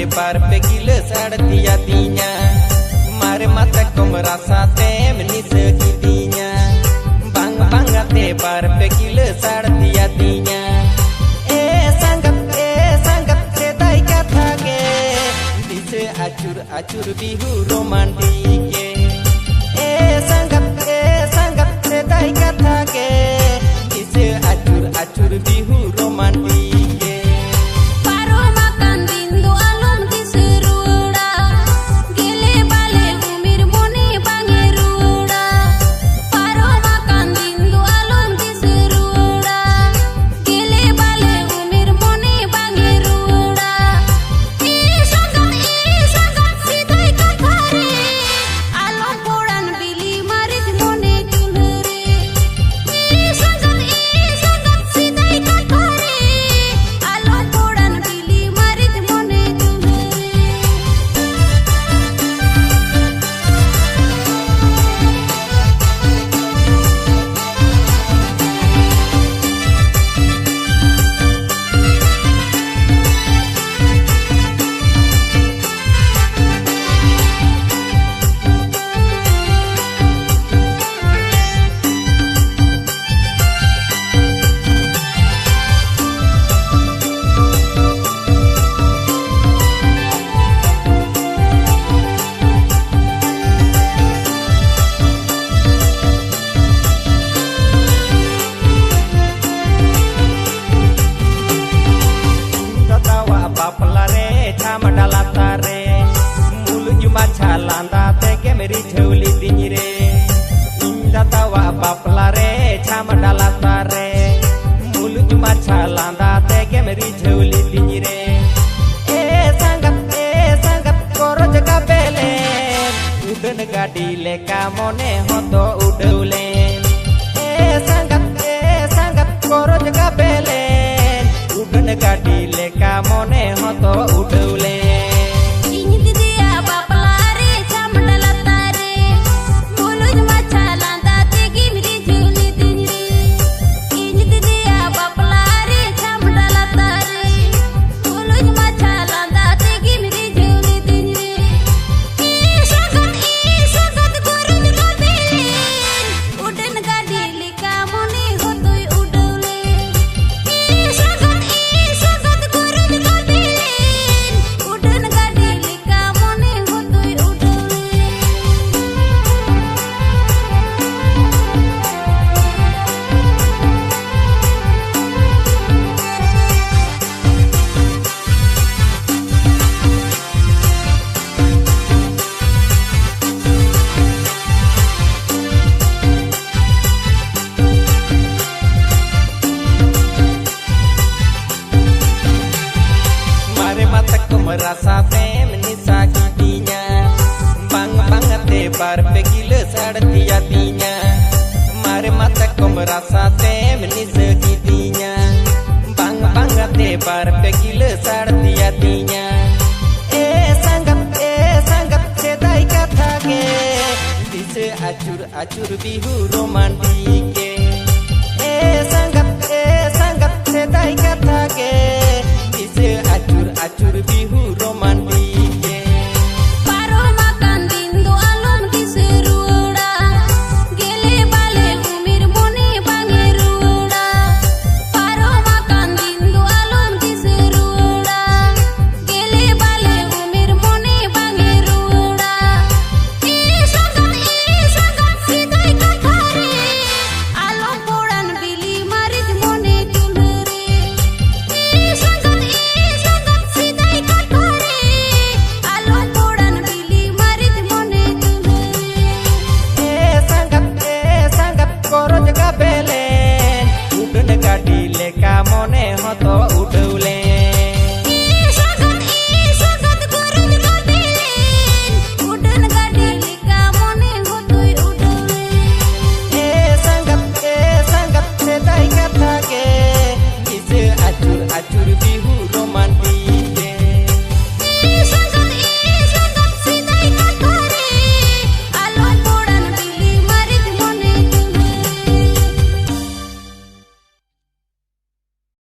Par pegila sartia tinya mare mata ko merasa temani segitinya bang bangate par pegila sartia tinya sangat sedai kata ke dise acur bihu romantike sangat sedai kata ke dise acur bihu romantike. Landa teke meri chuli dinire inda tawa baplare chama dalatare mulu cuma chalanda teke meri chuli dinire sangat koro jaga bele udan gadi leka mone hoto udaule sangat koro jaga bele udan gadi leka mone hoto udaule. Merasa temani sakitinya bang bangate par pegila sartia tinya mare mata ko merasa temani sakitinya bang bangate par pegila sartia tinya sangat sedai kata ke dise acur bihu romantike sangat sedai kata ke dise acur bihu romantike. Paro makan dindu alum diseruda gele bale umir moni bangeruda paro makan dindu alum diseruda gele bale umir moni bangeruda sangat sidai kathare alum podan bili marit mone tulre sangat sidai kathare alum podan bili marit mone tulre sangat koro jaga bele udan gadi leka mone hoto udaule sangat guru kabelen udan gadi leka mone hotoi udaule sangat sedai kata ke dise acur bihu romantik.